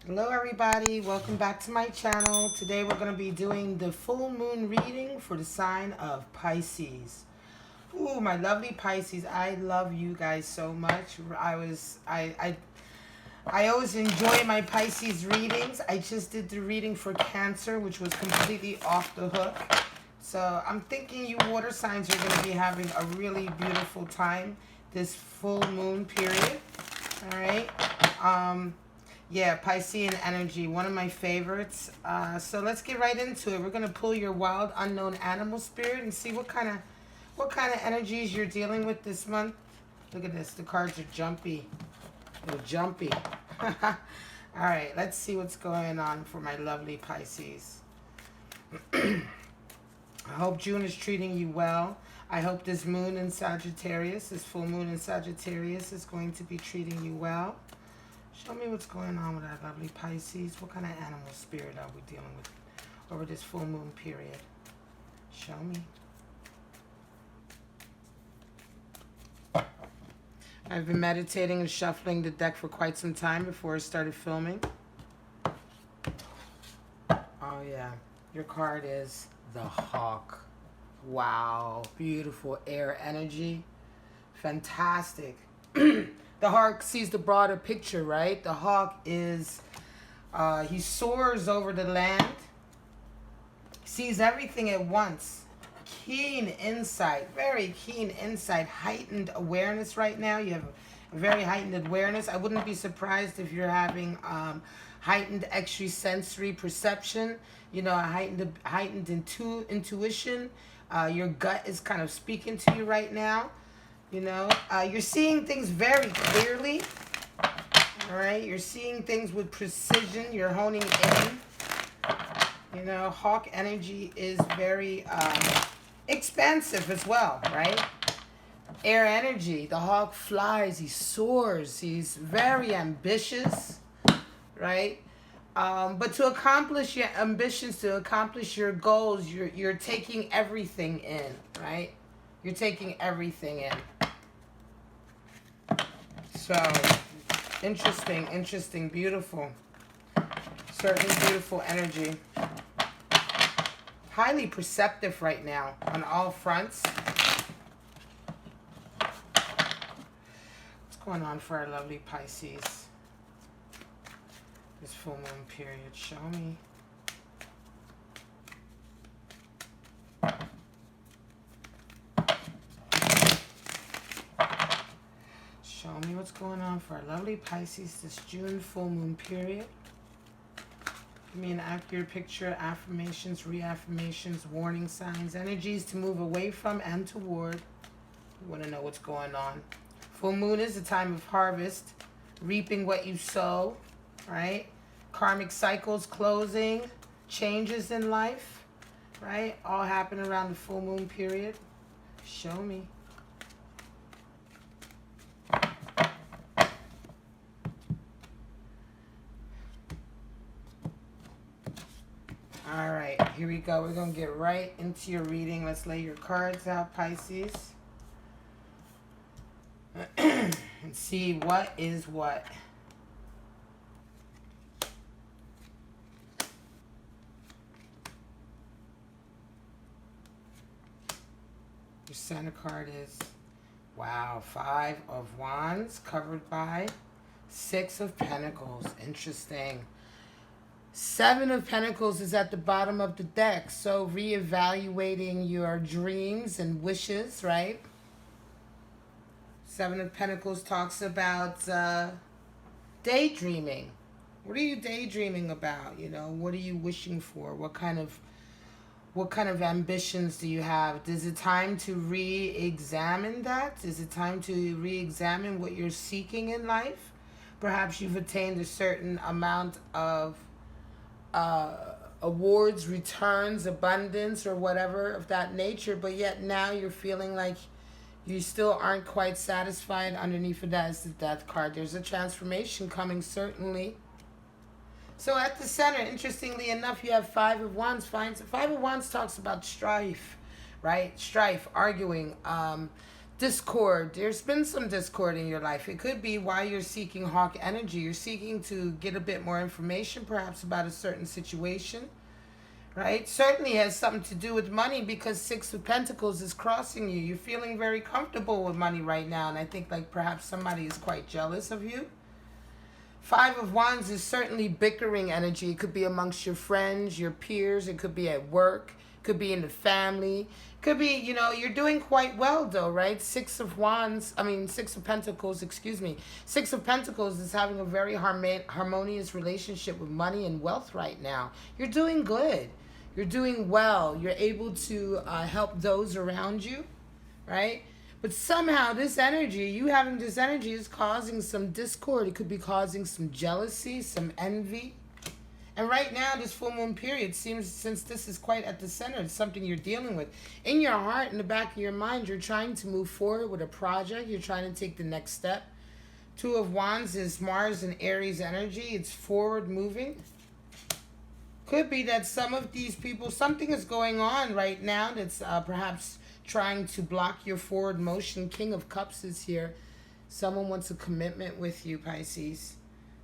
Hello everybody, welcome back to my channel. Today we're going to be doing the full moon reading for the sign of Pisces. Ooh, my lovely Pisces, I love you guys so much. I always enjoy my Pisces readings. I just did the reading for Cancer, which was completely off the hook. So I'm thinking you water signs are going to be having a really beautiful time this full moon period. All right. Yeah, Piscean energy, one of my favorites. So let's get right into it. We're gonna pull your wild unknown animal spirit and see what kind of energies you're dealing with this month. Look at this, the cards are jumpy. They're jumpy. All right, let's see what's going on for my lovely Pisces. I hope June is treating you well. I hope this moon in Sagittarius, this full moon in Sagittarius is going to be treating you well. Show me what's going on with our lovely Pisces. What kind of animal spirit are we dealing with over this full moon period? Show me. I've been meditating and shuffling the deck for quite some time before I started filming. Oh yeah, your card is the Hawk. Wow, beautiful air energy. Fantastic. The hawk sees the broader picture, right? The hawk is, he soars over the land, sees everything at once. Keen insight, very keen insight, heightened awareness right now. You have a very heightened awareness. I wouldn't be surprised if you're having heightened extrasensory perception, you know, a heightened intuition. Your gut is kind of speaking to you right now. You know, you're seeing things very clearly, all right? You're seeing things with precision. You're honing in. You know, hawk energy is very expansive as well, right? Air energy. The hawk flies. He soars. He's very ambitious, right? But to accomplish your ambitions, to accomplish your goals, you're taking everything in, right? You're taking everything in. So, interesting, beautiful. Certainly beautiful energy. Highly perceptive right now on all fronts. What's going on for our lovely Pisces? This full moon period, show me. Show me what's going on for our lovely Pisces this June full moon period. Give me an accurate picture, affirmations, reaffirmations, warning signs, energies to move away from and toward. You want to know what's going on. Full moon is a time of harvest, reaping what you sow, right? Karmic cycles closing, changes in life, right? All happen around the full moon period. Show me. All right, here we go. We're going to get right into your reading. Let's lay your cards out, Pisces. And see what is what. Your center card is, wow, 5 of Wands covered by 6 of Pentacles. Interesting. 7 of Pentacles is at the bottom of the deck. So reevaluating your dreams and wishes, right? 7 of Pentacles talks about daydreaming. What are you daydreaming about? You know, what are you wishing for? What kind of ambitions do you have? Is it time to re-examine that? Is it time to re-examine what you're seeking in life? Perhaps you've attained a certain amount of awards, returns, abundance, or whatever of that nature, but yet now you're feeling like you still aren't quite satisfied. Underneath of that is the Death card. There's a transformation coming, certainly. So at the center, interestingly enough, you have 5 of Wands. 5 of Wands talks about strife, right? Strife, arguing, discord. There's been some discord in your life. It could be why you're seeking hawk energy. You're seeking to get a bit more information, perhaps about a certain situation, right? Certainly has something to do with money, because Six of Pentacles is crossing you. You're feeling very comfortable with money right now, and I think like perhaps somebody is quite jealous of you. Five of Wands is certainly bickering energy. It could be amongst your friends, your peers. It could be at work. It could be in the family. It could be, you know, you're doing quite well though, right? Six of Pentacles, excuse me. Six of Pentacles is having a very harmonious relationship with money and wealth right now. You're doing good. You're doing well. You're able to help those around you, right? But somehow this energy, you having this energy, is causing some discord. It could be causing some jealousy, some envy. And right now, this full moon period seems, since this is quite at the center, it's something you're dealing with. In your heart, in the back of your mind, you're trying to move forward with a project. You're trying to take the next step. Two of Wands is Mars and Aries energy. It's forward moving. Could be that some of these people, something is going on right now that's perhaps trying to block your forward motion. King of Cups is here. Someone wants a commitment with you, Pisces.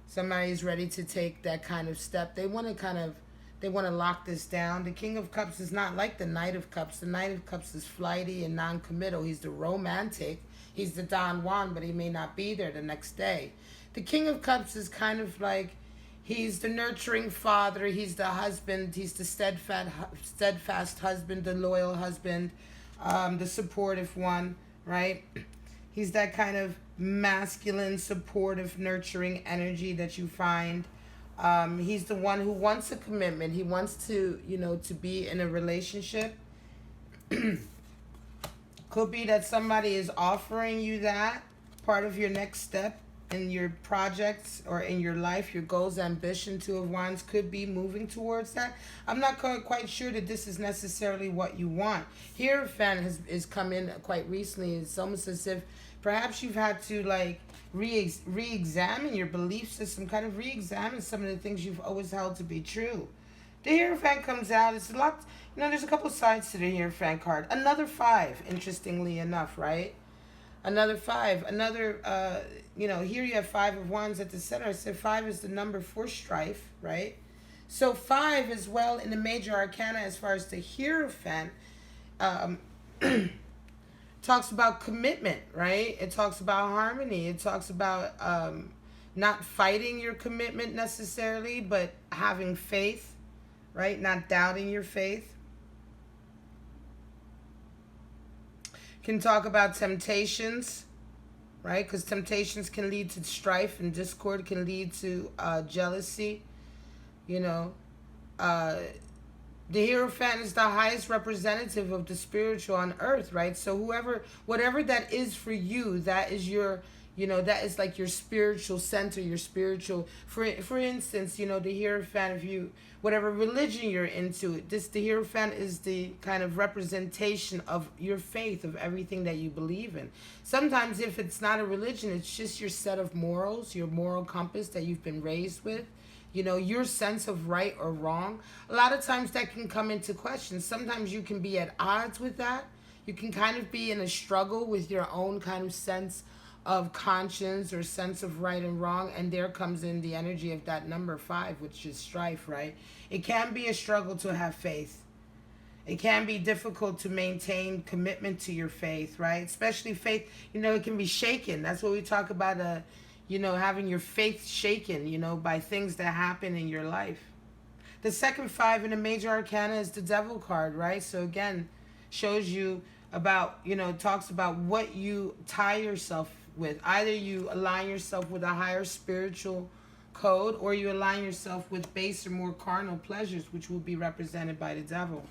Somebody's ready to take that kind of step. They want to lock this down. The King of Cups is not like the Knight of Cups. The Knight of Cups is flighty and non-committal. He's the romantic. He's the Don Juan, but he may not be there the next day. The King of Cups is kind of like, he's the nurturing father. He's the husband. He's the steadfast husband, the loyal husband, the supportive one, right? He's that kind of masculine, supportive, nurturing energy that you find. He's the one who wants a commitment. He wants to, you know, to be in a relationship. Could be that somebody is offering you that, part of your next step in your projects or in your life, your goals, ambition. Two of Wands could be moving towards that. I'm not quite sure that this is necessarily what you want. Hierophant has come in quite recently. It's almost as if perhaps you've had to like re-examine your belief system, kind of re-examine some of the things you've always held to be true. The Hierophant comes out. It's a lot, you know, there's a couple sides to the Hierophant card. Another five, interestingly enough, right? Another five, another, you know, here you have Five of Wands at the center. I said five is the number for strife, right? So five as well in the major arcana as far as the Hierophant talks about commitment, right? It talks about harmony. It talks about not fighting your commitment necessarily, but having faith, right? Not doubting your faith. Can talk about temptations, right? Because temptations can lead to strife, and discord can lead to jealousy. You know, the Hierophant is the highest representative of the spiritual on earth, right? So whatever that is for you, that is your, you know, that is like your spiritual center, your spiritual, for instance, you know, the Hierophant, if you, whatever religion you're into, the Hierophant is the kind of representation of your faith, of everything that you believe in. Sometimes if it's not a religion, it's just your set of morals, your moral compass that you've been raised with, you know, your sense of right or wrong. A lot of times that can come into question. Sometimes you can be at odds with that. You can kind of be in a struggle with your own kind of sense of conscience or sense of right and wrong, and there comes in the energy of that number five, which is strife, right? It can be a struggle to have faith. It can be difficult to maintain commitment to your faith, right? Especially faith, you know, it can be shaken. That's what we talk about, you know, having your faith shaken, you know, by things that happen in your life. The second five in the major arcana is the Devil card, right? So again, shows you about, you know, talks about what you tie yourself with. Either you align yourself with a higher spiritual code, or you align yourself with baser, more carnal pleasures, which will be represented by the Devil.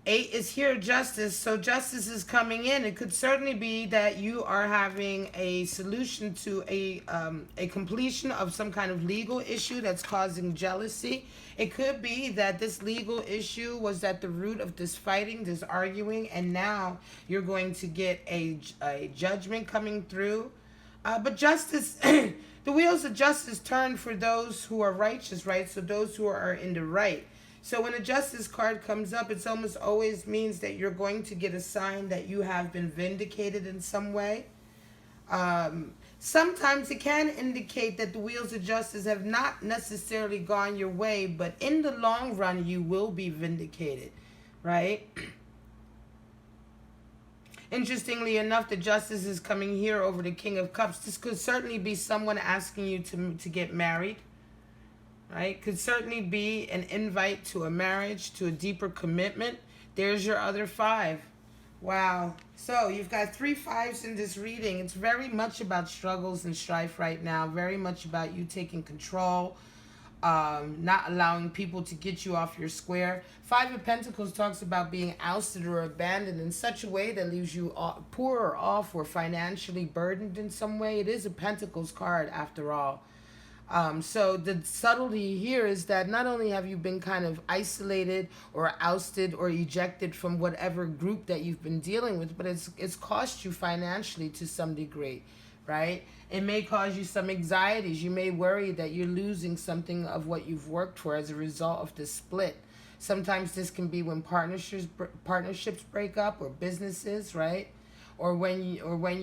8 is here, justice. So justice is coming in. It could certainly be that you are having a solution to a completion of some kind of legal issue that's causing jealousy. It could be that this legal issue was at the root of this fighting, this arguing, and now you're going to get a judgment coming through. But justice, the wheels of justice turn for those who are righteous, right? So those who are in the right. So when a Justice card comes up, it's almost always means that you're going to get a sign that you have been vindicated in some way. Sometimes it can indicate that the wheels of justice have not necessarily gone your way, but in the long run, you will be vindicated, right? Interestingly enough, the justice is coming here over the King of Cups. This could certainly be someone asking you to get married, right? Could certainly be an invite to a marriage, to a deeper commitment. There's your other 5. Wow. So you've got 3 5s in this reading. It's very much about struggles and strife right now. Very much about you taking control, not allowing people to get you off your square. 5 of Pentacles talks about being ousted or abandoned in such a way that leaves you poor or off or financially burdened in some way. It is a Pentacles card after all. So the subtlety here is that not only have you been kind of isolated or ousted or ejected from whatever group that you've been dealing with, but it's cost you financially to some degree, right? It may cause you some anxieties. You may worry that you're losing something of what you've worked for as a result of this split. Sometimes this can be when partnerships break up or businesses, right? Or when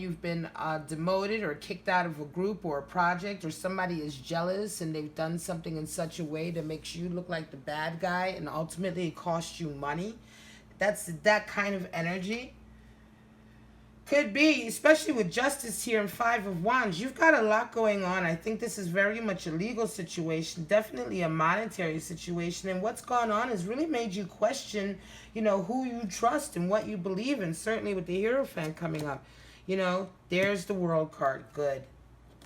you've been demoted or kicked out of a group or a project, or somebody is jealous and they've done something in such a way that makes you look like the bad guy and ultimately it costs you money. That's that kind of energy. Could be, especially with Justice here and 5 of Wands. You've got a lot going on. I think this is very much a legal situation, definitely a monetary situation. And what's gone on has really made you question, who you trust and what you believe in. Certainly with the Hierophant coming up. There's the World card. Good.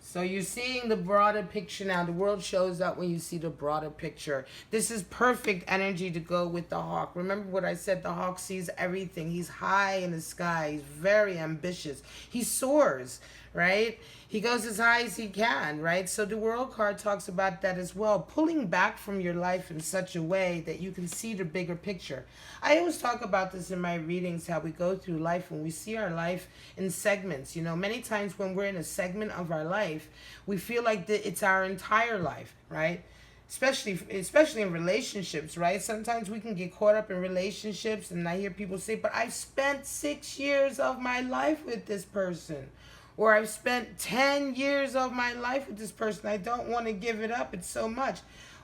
So you're seeing the broader picture now. The world shows up when you see the broader picture. This is perfect energy to go with the Hawk. Remember what I said, the Hawk sees everything. He's high in the sky. He's very ambitious. He soars, right? He goes as high as he can, right? So the World card talks about that as well. Pulling back from your life in such a way that you can see the bigger picture. I always talk about this in my readings, how we go through life when we see our life in segments. Many times when we're in a segment of our life, we feel like it's our entire life, right? Especially in relationships, right? Sometimes we can get caught up in relationships, and I hear people say, but I've spent 6 years of my life with this person. Or I've spent 10 years of my life with this person. I don't want to give it up. It's so much.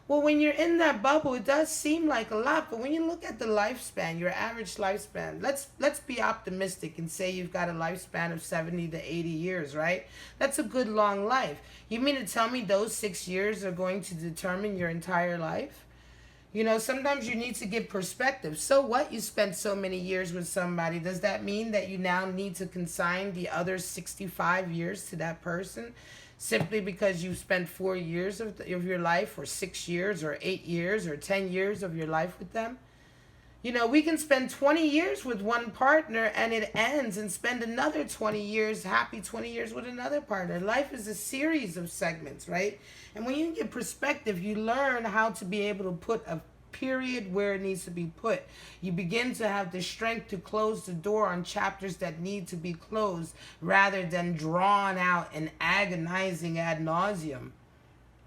Well, when you're in that bubble, it does seem like a lot. But when you look at the lifespan, your average lifespan, let's be optimistic and say you've got a lifespan of 70 to 80 years, right? That's a good long life. You mean to tell me those 6 years are going to determine your entire life? Sometimes you need to get perspective. So what? You spent so many years with somebody. Does that mean that you now need to consign the other 65 years to that person simply because you spent 4 years of your life, or 6 years, or 8 years, or 10 years of your life with them? We can spend 20 years with one partner and it ends, and spend another 20 years, happy 20 years with another partner. Life is a series of segments, right? And when you get perspective, you learn how to be able to put a period where it needs to be put. You begin to have the strength to close the door on chapters that need to be closed, rather than drawn out and agonizing ad nauseum,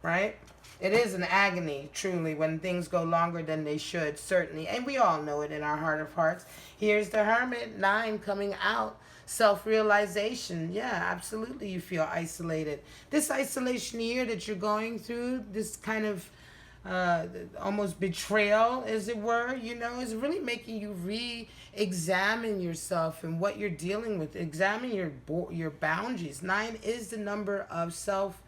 right? It is an agony, truly, when things go longer than they should, certainly. And we all know it in our heart of hearts. Here's the Hermit, 9 coming out. Self-realization. Yeah, absolutely, you feel isolated. This isolation here that you're going through, this kind of almost betrayal, as it were, is really making you re-examine yourself and what you're dealing with. Examine your boundaries. 9 is the number of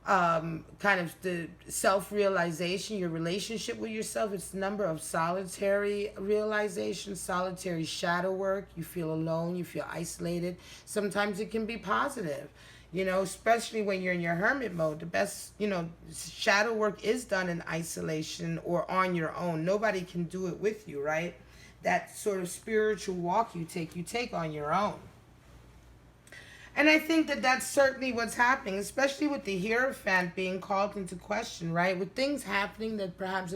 kind of the self-realization, your relationship with yourself. It's the number of solitary realization, solitary shadow work. You feel alone, you feel isolated. Sometimes it can be positive, especially when you're in your hermit mode. The best, shadow work is done in isolation or on your own. Nobody can do it with you, right? That sort of spiritual walk you take on your own. And I think that that's certainly what's happening, especially with the Hierophant being called into question, right? With things happening that perhaps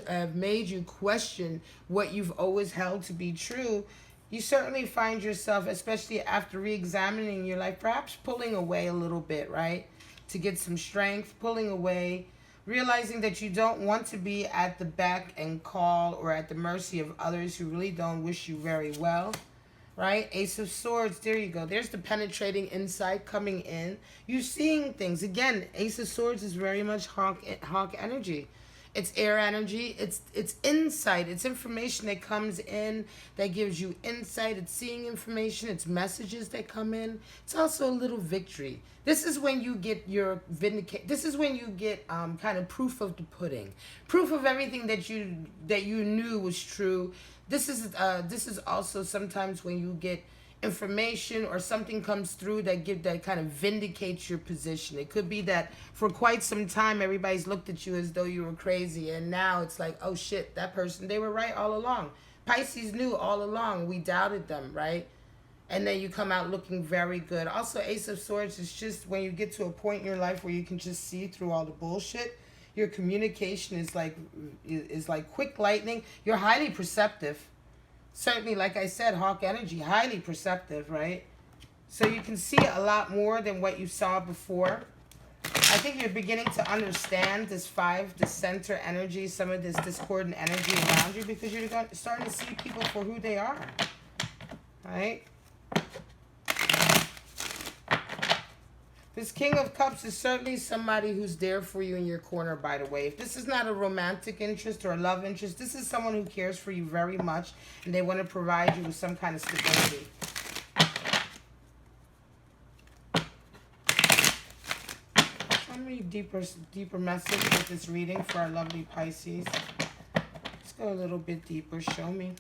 have made you question what you've always held to be true, you certainly find yourself, especially after re-examining your life, perhaps pulling away a little bit, right? To get some strength, pulling away, Realizing that you don't want to be at the beck and call or at the mercy of others who really don't wish you very well. Right? Ace of Swords, there you go. There's the penetrating insight coming in. You're seeing things. Again, Ace of Swords is very much hawk energy. It's air energy. It's insight. It's information that comes in that gives you insight. It's seeing information. It's messages that come in. It's also a little victory. This is when you get your vindicate. This is when you get kind of proof of the pudding, proof of everything that you knew was true. This is also sometimes when you get information or something comes through that kind of vindicates your position. It could be that for quite some time everybody's looked at you as though you were crazy, and now it's like, oh shit, that person, they were right all along. Pisces knew all along. We doubted them, right? And then you come out looking very good. Also, Ace of Swords is just when you get to a point in your life where you can just see through all the bullshit. Your communication is like quick lightning. You're highly perceptive. Certainly, like I said, hawk energy, highly perceptive, right? So you can see a lot more than what you saw before. I think you're beginning to understand this 5, the center energy, some of this discordant energy around you, because you're starting to see people for who they are, right? This King of Cups is certainly somebody who's there for you in your corner, by the way. If this is not a romantic interest or a love interest, this is someone who cares for you very much, and they want to provide you with some kind of stability. Show me deeper message with this reading for our lovely Pisces. Let's go a little bit deeper. Show me.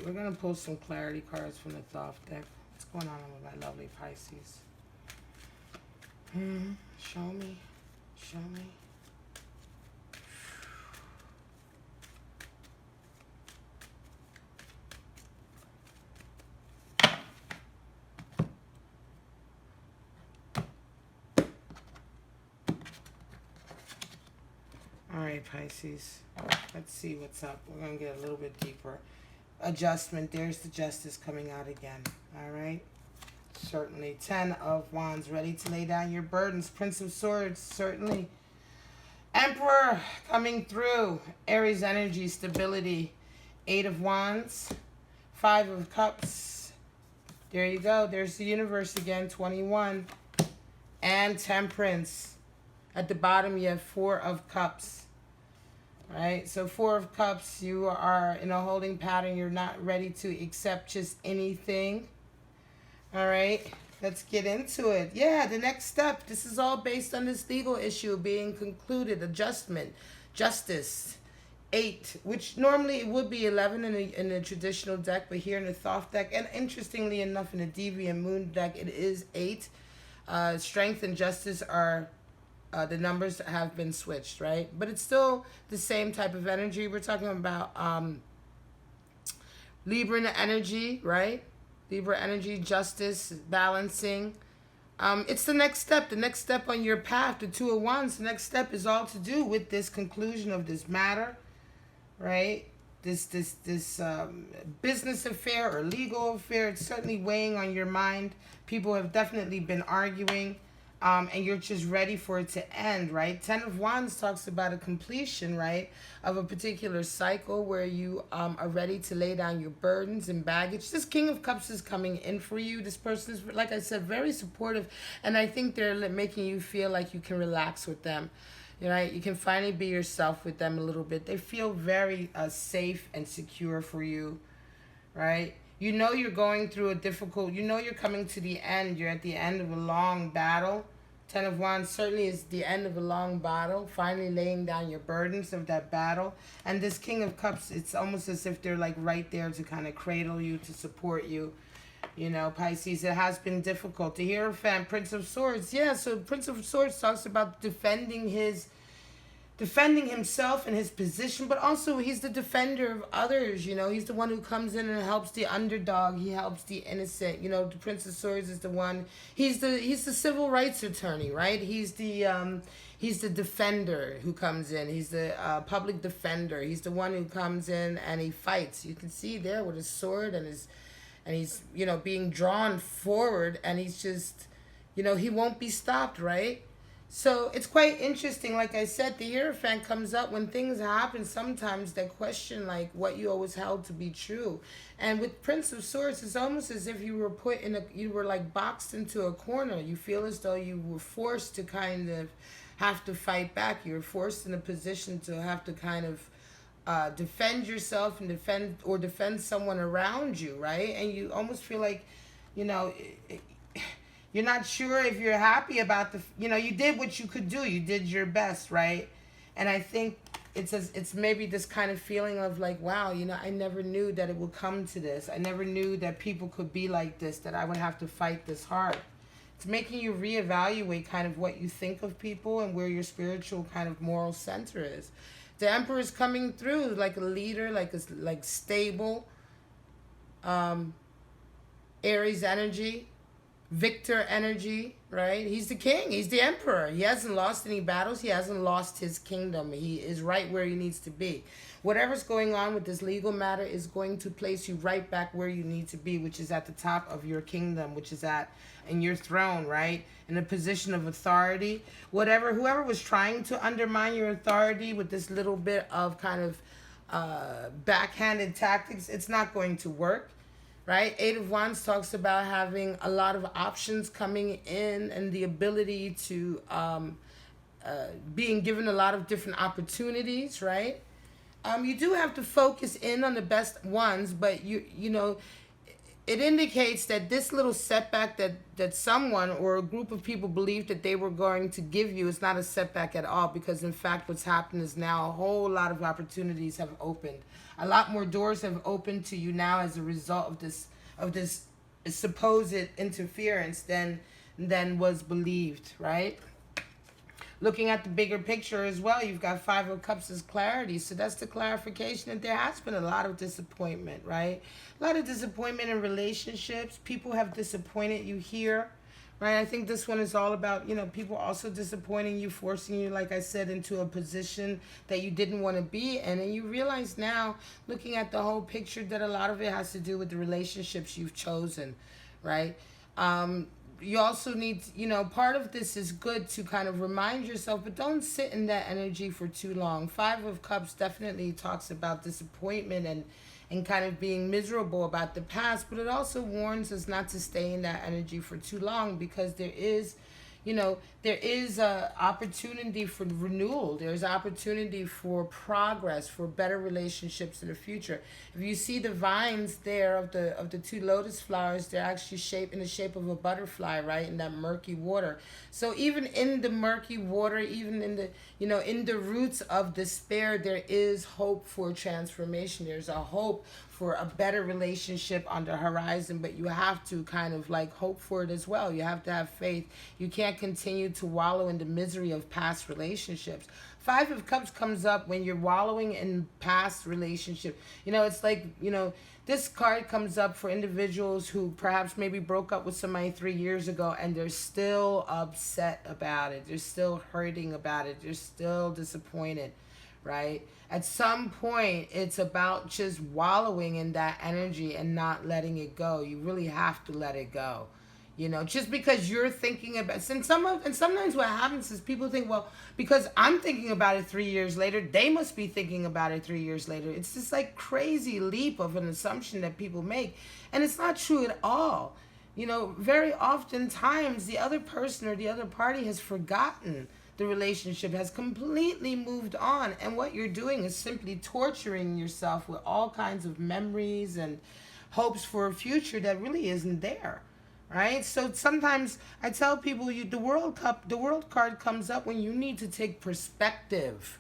We're going to pull some clarity cards from the Thoth deck. What's going on with my lovely Pisces? Show me. Show me. All right, Pisces. Let's see what's up. We're going to get a little bit deeper. Adjustment. There's the Justice coming out again. All right. Certainly. 10 of Wands. Ready to lay down your burdens. Prince of Swords. Certainly. Emperor coming through. Aries energy. Stability. 8 of Wands. 5 of Cups. There you go. There's the universe again. 21. And Temperance. At the bottom you have 4 of Cups. Right, so 4 of Cups, you are in a holding pattern. You're not ready to accept just anything. All right, let's get into it. Yeah, the next step. This is all based on this legal issue being concluded. Adjustment, justice, 8, which normally it would be 11 in the traditional deck, but here in the Thoth deck, and interestingly enough, in the Deviant Moon deck, it is 8. Strength and justice are... the numbers have been switched, right? But it's still the same type of energy. We're talking about Libra energy, right? Libra energy, justice, balancing. It's the next step. The next step on your path, the 2 of Wands. The next step is all to do with this conclusion of this matter, right? This business affair or legal affair. It's certainly weighing on your mind. People have definitely been arguing. And you're just ready for it to end, right? 10 of Wands talks about a completion, right, of a particular cycle where you are ready to lay down your burdens and baggage. This King of Cups is coming in for you. This person is, like I said, very supportive, and I think they're making you feel like you can relax with them. Right? You can finally be yourself with them a little bit. They feel very safe and secure for you, right? You know you're going through a difficult, you know you're coming to the end. You're at the end of a long battle. 10 of Wands certainly is the end of a long battle. Finally laying down your burdens of that battle. And this King of Cups, it's almost as if they're like right there to kind of cradle you, to support you. You know, Pisces, it has been difficult. The Hierophant, Prince of Swords. Yeah, so Prince of Swords talks about defending himself and his position, but also he's the defender of others. You know, he's the one who comes in and helps the underdog. He helps the innocent. You know, the Prince of Swords is the one. He's the civil rights attorney, right? He's the defender who comes in. He's the public defender. He's the one who comes in and he fights. You can see there with his sword and and he's, being drawn forward, and he's just, he won't be stopped, right? So it's quite interesting. Like I said, the Hierophant comes up when things happen sometimes that question like what you always held to be true. And with Prince of Swords, it's almost as if you were like boxed into a corner. You feel as though you were forced to kind of have to fight back. You were forced in a position to have to kind of defend yourself and defend someone around you, right? And you almost feel like, you know, you're not sure if you're happy about you did what you could do. You did your best, right? And I think it's maybe this kind of feeling of like, wow, I never knew that it would come to this. I never knew that people could be like this, that I would have to fight this hard. It's making you reevaluate kind of what you think of people and where your spiritual kind of moral center is. The Emperor is coming through like a leader, like stable, Aries energy, Victor energy, right? He's the king. He's the emperor. He hasn't lost any battles. He hasn't lost his kingdom. He is right where he needs to be. Whatever's going on with this legal matter is going to place you right back where you need to be, which is at the top of your kingdom, which is in your throne, right? In a position of authority. Whoever was trying to undermine your authority with this little bit of kind of backhanded tactics, it's not going to work. Right? Eight of Wands talks about having a lot of options coming in and the ability to being given a lot of different opportunities, right? You do have to focus in on the best ones, but it indicates that this little setback that someone or a group of people believed that they were going to give you is not a setback at all, because in fact what's happened is now a whole lot of opportunities have opened. A lot more doors have opened to you now as a result of this supposed interference than was believed, right? Looking at the bigger picture as well, you've got Five of Cups as clarity. So that's the clarification that there has been a lot of disappointment, right? A lot of disappointment in relationships. People have disappointed you here, right? I think this one is all about, people also disappointing you, forcing you, like I said, into a position that you didn't want to be in. And you realize now, looking at the whole picture, that a lot of it has to do with the relationships you've chosen, right? You also need, part of this is good to kind of remind yourself, but don't sit in that energy for too long. Five of Cups definitely talks about disappointment and kind of being miserable about the past, but it also warns us not to stay in that energy for too long, because there is a opportunity for renewal. There's opportunity for progress, for better relationships in the future. If you see the vines there of the two lotus flowers, they're actually in the shape of a butterfly, right, in that murky water. So even in the murky water, even in the in the roots of despair, there is hope for transformation. There's a hope for a better relationship on the horizon, but you have to kind of like hope for it as well. You have to have faith. You can't continue to wallow in the misery of past relationships. Five of Cups comes up when you're wallowing in past relationship. It's like, this card comes up for individuals who perhaps maybe broke up with somebody 3 years ago and they're still upset about it. They're still hurting about it. They're still disappointed, right? At some point, it's about just wallowing in that energy and not letting it go. You really have to let it go. Just because you're thinking about, and sometimes what happens is people think, well, because I'm thinking about it 3 years later, they must be thinking about it 3 years later. It's this like crazy leap of an assumption that people make, and it's not true at all. Very oftentimes the other person or the other party has forgotten the relationship, has completely moved on, and what you're doing is simply torturing yourself with all kinds of memories and hopes for a future that really isn't there, right? So sometimes I tell people, the world card comes up when you need to take perspective,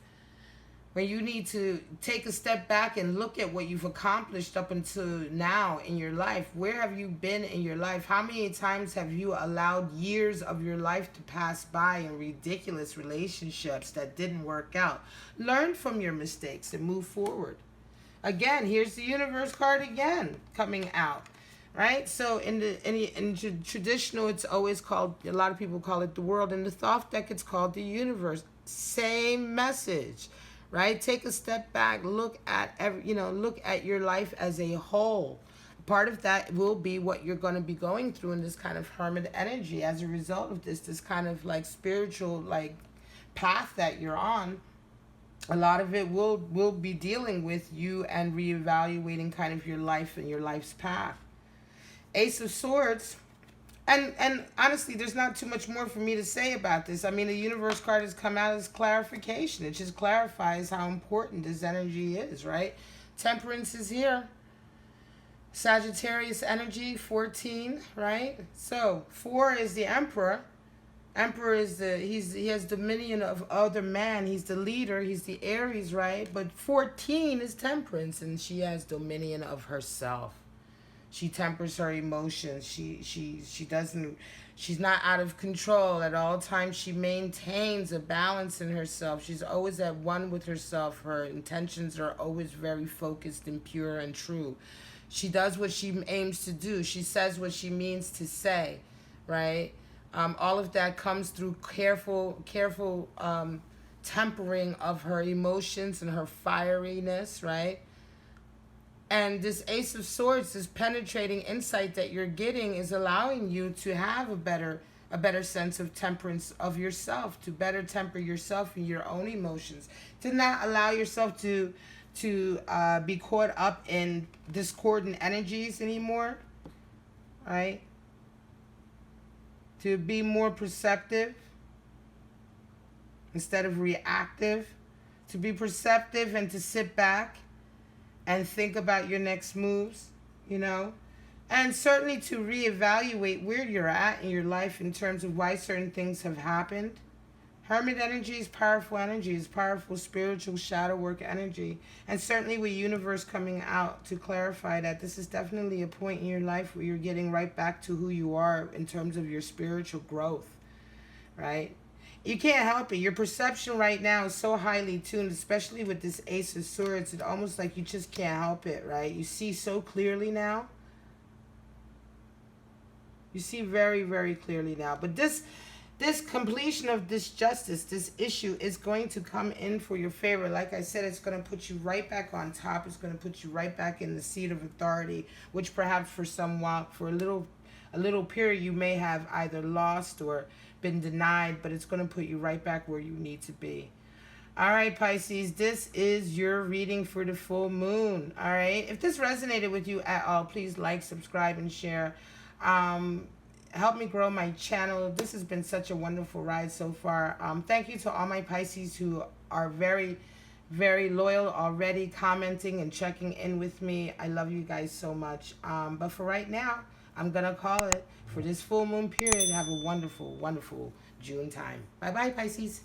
when you need to take a step back and look at what you've accomplished up until now in your life. Where have you been in your life? How many times have you allowed years of your life to pass by in ridiculous relationships that didn't work out? Learn from your mistakes and move forward. Again, here's the Universe card again coming out, right? So in traditional, it's always called, a lot of people call it the World. In the Thoth deck, it's called the Universe. Same message. Right? Take a step back, look at your life as a whole. part of that will be what you're going to be going through in this kind of hermit energy as a result of this kind of like spiritual like path that you're on. A lot of it will be dealing with you and reevaluating kind of your life and your life's path. Ace of Swords. And honestly, there's not too much more for me to say about this. I mean, the universe card has come out as clarification. It just clarifies how important this energy is, right? Temperance is here. Sagittarius energy, 14, right? So 4 is the Emperor. Emperor is he has dominion of other man. He's the leader. He's the Aries, right? But 14 is Temperance, and she has dominion of herself. She tempers her emotions. She doesn't. She's not out of control at all times. She maintains a balance in herself. She's always at one with herself. Her intentions are always very focused and pure and true. She does what she aims to do. She says what she means to say, right? All of that comes through careful tempering of her emotions and her fieriness, right? And this Ace of Swords, this penetrating insight that you're getting is allowing you to have a better sense of temperance of yourself, to better temper yourself and your own emotions, to not allow yourself to be caught up in discordant energies anymore, right? To be more perceptive instead of reactive, to be perceptive and to sit back and think about your next moves, you know, and certainly to reevaluate where you're at in your life in terms of why certain things have happened. Hermit energy is powerful energy, is powerful spiritual shadow work energy, and certainly with universe coming out to clarify that this is definitely a point in your life where you're getting right back to who you are in terms of your spiritual growth, right? You can't help it. Your perception right now is so highly tuned, especially with this Ace of Swords. It's almost like you just can't help it, right? You see so clearly now. You see very, very clearly now. But this completion of this justice, this issue is going to come in for your favor. Like I said, it's going to put you right back on top. It's going to put you right back in the seat of authority, which perhaps for some while, for a little period, you may have either lost or been denied, but it's going to put you right back where you need to be. All right, Pisces, this is your reading for the full moon. All right, if this resonated with you at all, please like, subscribe, and share. Help me grow my channel. This has been such a wonderful ride so far. Thank you to all my Pisces who are very, very loyal already, commenting and checking in with me. I love you guys so much. But for right now, I'm going to call it for this full moon period. Have a wonderful, wonderful June time. Bye-bye, Pisces.